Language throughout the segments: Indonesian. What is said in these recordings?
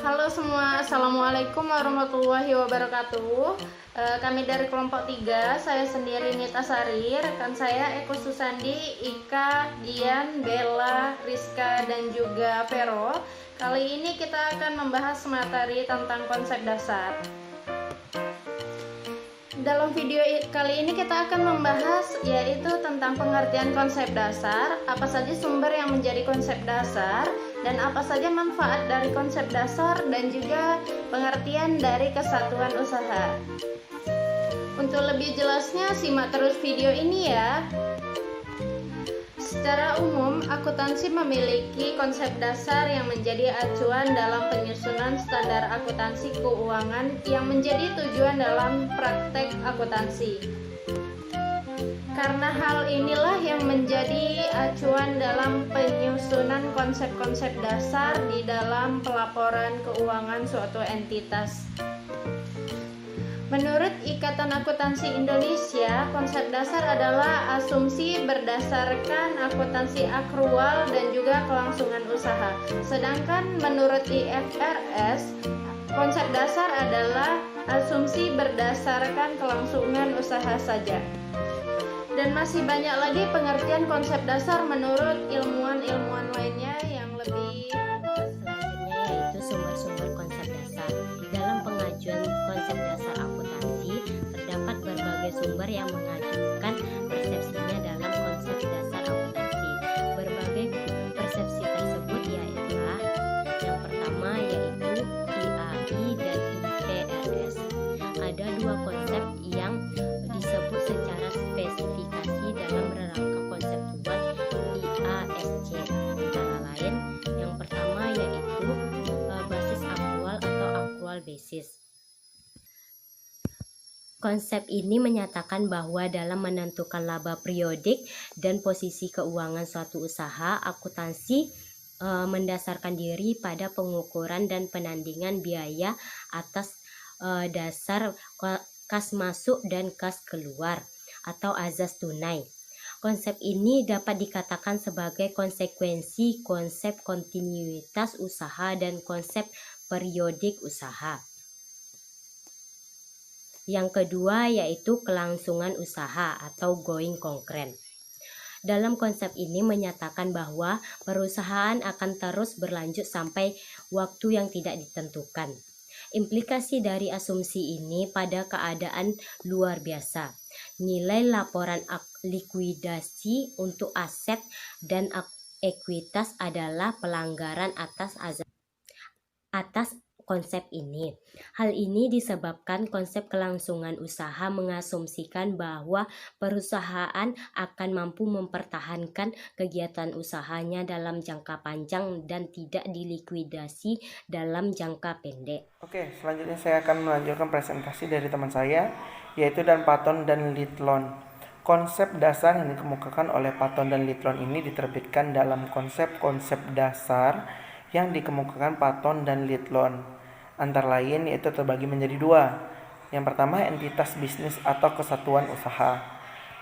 Halo semua, Assalamualaikum warahmatullahi wabarakatuh. Kami dari kelompok 3, saya sendiri Nita Sari, rekan saya Eko Susandi, Ika, Dian, Bella, Rizka, dan juga Vero. Kali ini kita akan membahas materi tentang konsep dasar. Dalam video kali ini kita akan membahas yaitu tentang pengertian konsep dasar, apa saja sumber yang menjadi konsep dasar, dan apa saja manfaat dari konsep dasar, dan juga pengertian dari kesatuan usaha. Untuk lebih jelasnya simak terus video ini ya. Secara umum, akuntansi memiliki konsep dasar yang menjadi acuan dalam penyusunan standar akuntansi keuangan yang menjadi tujuan dalam praktek akuntansi. Karena hal inilah yang menjadi acuan dalam penyusunan konsep-konsep dasar di dalam pelaporan keuangan suatu entitas. Menurut Ikatan Akuntansi Indonesia, konsep dasar adalah asumsi berdasarkan akuntansi akrual dan juga kelangsungan usaha. Sedangkan menurut IFRS, konsep dasar adalah asumsi berdasarkan kelangsungan usaha saja. Dan masih banyak lagi pengertian konsep dasar menurut ilmuwan-ilmuwan lainnya yang lebih. Selanjutnya yaitu sumber-sumber konsep dasar. Dalam pengajuan konsep dasar akuntansi, terdapat berbagai sumber yang mengajukan persepsinya dalam konsep dasar akuntansi. Berbagai persepsi tersebut ialah yang pertama yaitu IAI dan IFRS. Ada dua konsep yang disebut secara spesifikasi dalam rangka konseptual IASC, antara lain yang pertama yaitu basis akrual atau akrual basis. Konsep ini menyatakan bahwa dalam menentukan laba periodik dan posisi keuangan suatu usaha, akuntansi mendasarkan diri pada pengukuran dan penandingan biaya atas dasar kas masuk dan kas keluar atau azas tunai. Konsep ini dapat dikatakan sebagai konsekuensi konsep kontinuitas usaha dan konsep periodik usaha. Yang kedua yaitu kelangsungan usaha atau going concern. Dalam konsep ini menyatakan bahwa perusahaan akan terus berlanjut sampai waktu yang tidak ditentukan. Implikasi dari asumsi ini pada keadaan luar biasa. Nilai laporan likuidasi untuk aset dan ekuitas adalah pelanggaran atas konsep ini. Hal ini disebabkan konsep kelangsungan usaha mengasumsikan bahwa perusahaan akan mampu mempertahankan kegiatan usahanya dalam jangka panjang dan tidak dilikuidasi dalam jangka pendek. Oke, selanjutnya saya akan melanjutkan presentasi dari teman saya, yaitu Dan Patton dan Litlon. Konsep dasar yang dikemukakan oleh Patton dan Litlon ini diterbitkan dalam konsep-konsep dasar yang dikemukakan Patton dan Litlon. Antara lain yaitu terbagi menjadi dua. Yang pertama, entitas bisnis atau kesatuan usaha.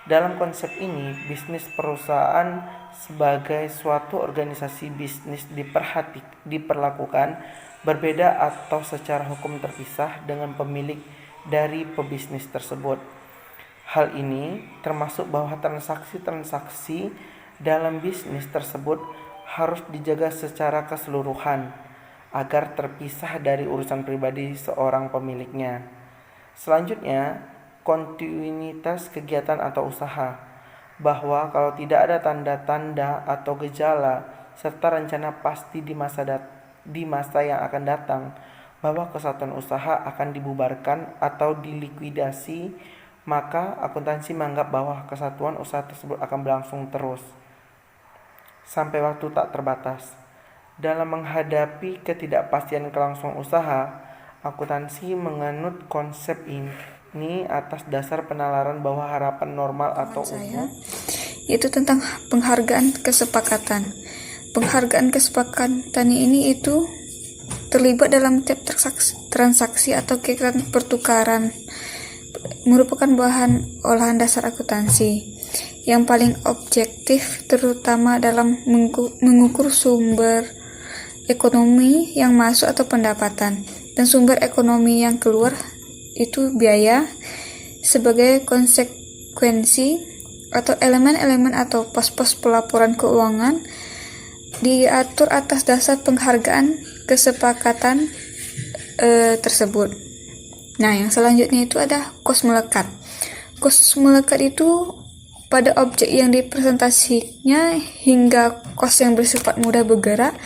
Dalam konsep ini, bisnis perusahaan sebagai suatu organisasi bisnis diperlakukan berbeda atau secara hukum terpisah dengan pemilik dari pebisnis tersebut. Hal ini termasuk bahwa transaksi-transaksi dalam bisnis tersebut harus dijaga secara keseluruhan agar terpisah dari urusan pribadi seorang pemiliknya. Selanjutnya, kontinuitas kegiatan atau usaha, bahwa kalau tidak ada tanda-tanda atau gejala serta rencana pasti di masa yang akan datang bahwa kesatuan usaha akan dibubarkan atau dilikuidasi, maka akuntansi menganggap bahwa kesatuan usaha tersebut akan berlangsung terus sampai waktu tak terbatas. Dalam menghadapi ketidakpastian kelangsungan usaha, akuntansi menganut konsep ini atas dasar penalaran bahwa harapan normal atau umum, yaitu tentang penghargaan kesepakatan. Penghargaan kesepakatan ini itu terlibat dalam tiap transaksi atau kegiatan pertukaran, merupakan bahan olahan dasar akuntansi yang paling objektif, terutama dalam mengukur sumber ekonomi yang masuk atau pendapatan, dan sumber ekonomi yang keluar itu biaya. Sebagai konsekuensi atau elemen-elemen atau pos-pos pelaporan keuangan diatur atas dasar penghargaan kesepakatan tersebut. Nah, yang selanjutnya itu ada kos melekat. Kos melekat itu pada objek yang dipresentasinya hingga kos yang bersifat mudah bergerak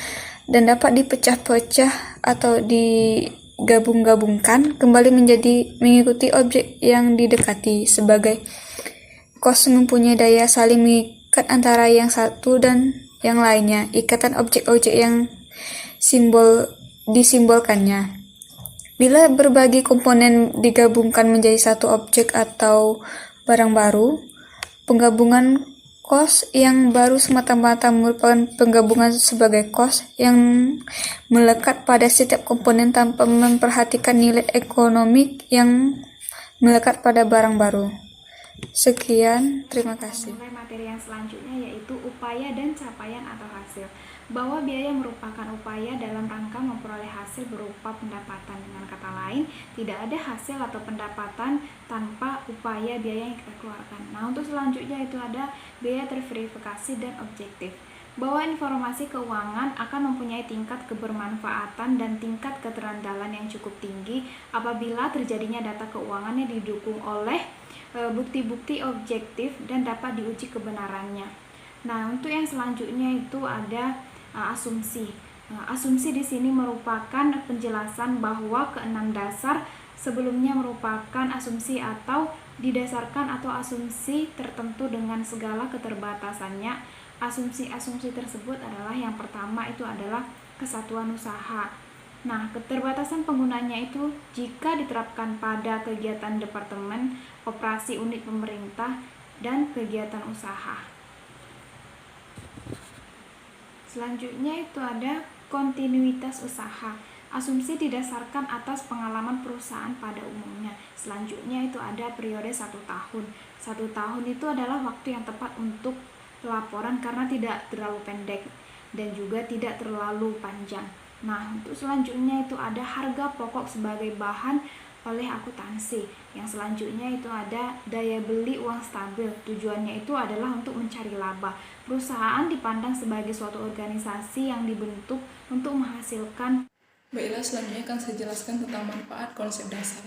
dan dapat dipecah-pecah atau digabung-gabungkan kembali menjadi mengikuti objek yang didekati. Sebagai kos mempunyai daya saling mengikat antara yang satu dan yang lainnya, ikatan objek-objek yang disimbolkannya. Bila berbagai komponen digabungkan menjadi satu objek atau barang baru, penggabungan kos yang baru semata-mata merupakan penggabungan sebagai kos yang melekat pada setiap komponen tanpa memperhatikan nilai ekonomik yang melekat pada barang baru. Sekian, terima kasih. Mulai materi yang selanjutnya yaitu upaya dan capaian atau hasil. Bahwa biaya merupakan upaya dalam rangka memperoleh hasil berupa pendapatan. Dengan kata lain, tidak ada hasil atau pendapatan tanpa upaya biaya yang kita keluarkan. Nah, untuk selanjutnya itu ada biaya terverifikasi dan objektif. Bahwa informasi keuangan akan mempunyai tingkat kebermanfaatan dan tingkat keterandalan yang cukup tinggi apabila terjadinya data keuangan yang didukung oleh bukti-bukti objektif dan dapat diuji kebenarannya. Nah, untuk yang selanjutnya itu ada asumsi. Asumsi di sini merupakan penjelasan bahwa keenam dasar sebelumnya merupakan asumsi atau didasarkan atau asumsi tertentu dengan segala keterbatasannya. Asumsi-asumsi tersebut adalah yang pertama itu adalah kesatuan usaha. Nah, keterbatasan penggunanya itu jika diterapkan pada kegiatan departemen, operasi unit pemerintah, dan kegiatan usaha. Selanjutnya itu ada kontinuitas usaha. Asumsi didasarkan atas pengalaman perusahaan pada umumnya. Selanjutnya itu ada periode 1 tahun. 1 tahun itu adalah waktu yang tepat untuk laporan karena tidak terlalu pendek dan juga tidak terlalu panjang. Nah, untuk selanjutnya itu ada harga pokok sebagai bahan oleh akuntansi. Yang selanjutnya itu ada daya beli uang stabil. Tujuannya itu adalah untuk mencari laba. Perusahaan dipandang sebagai suatu organisasi yang dibentuk untuk menghasilkan. Baiklah, selanjutnya akan saya jelaskan tentang manfaat konsep dasar.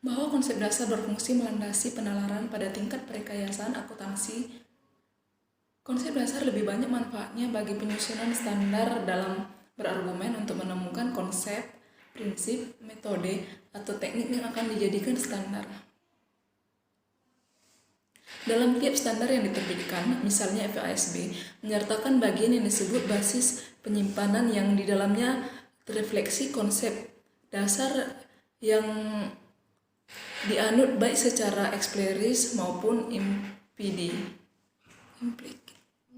Bahwa konsep dasar berfungsi melandasi penalaran pada tingkat perekayasaan akuntansi. Konsep dasar lebih banyak manfaatnya bagi penyusunan standar dalam berargumen untuk menemukan konsep, prinsip, metode, atau teknik yang akan dijadikan standar. Dalam tiap standar yang diterbitkan, misalnya FASB, menyertakan bagian yang disebut basis penyimpanan yang di dalamnya terrefleksi konsep dasar yang dianut baik secara eksplisit maupun implik.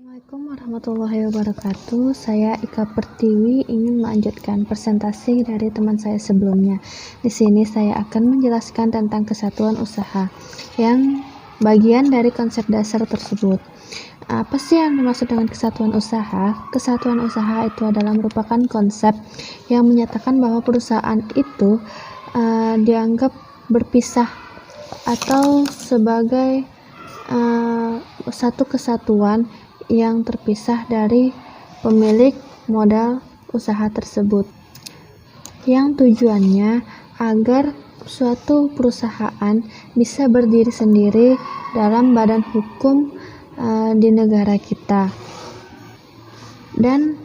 Assalamualaikum warahmatullahi wabarakatuh. Saya Ika Pertiwi ingin melanjutkan presentasi dari teman saya sebelumnya. Di sini saya akan menjelaskan tentang kesatuan usaha yang bagian dari konsep dasar tersebut. Apa sih yang dimaksud dengan kesatuan usaha? Kesatuan usaha itu adalah merupakan konsep yang menyatakan bahwa perusahaan itu dianggap berpisah atau sebagai satu kesatuan yang terpisah dari pemilik modal usaha tersebut, yang tujuannya agar suatu perusahaan bisa berdiri sendiri dalam badan hukum di negara kita, dan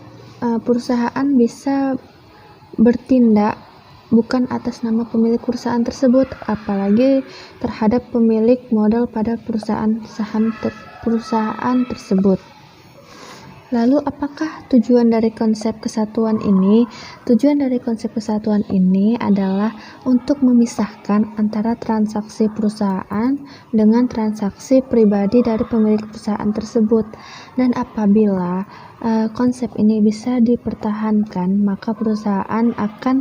perusahaan bisa bertindak bukan atas nama pemilik perusahaan tersebut, apalagi terhadap pemilik modal pada perusahaan tersebut. Lalu apakah tujuan dari konsep kesatuan ini? Tujuan dari konsep kesatuan ini adalah untuk memisahkan antara transaksi perusahaan dengan transaksi pribadi dari pemilik perusahaan tersebut. Dan apabila konsep ini bisa dipertahankan, maka perusahaan akan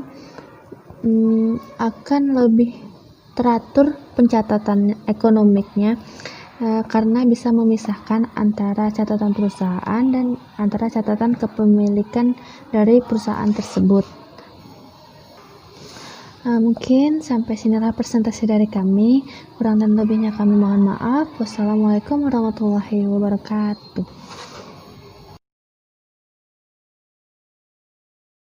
lebih teratur pencatatan ekonomiknya karena bisa memisahkan antara catatan perusahaan dan antara catatan kepemilikan dari perusahaan tersebut. Mungkin sampai sinilah presentasi dari kami. Kurang dan lebihnya kami mohon maaf. Wassalamualaikum warahmatullahi wabarakatuh.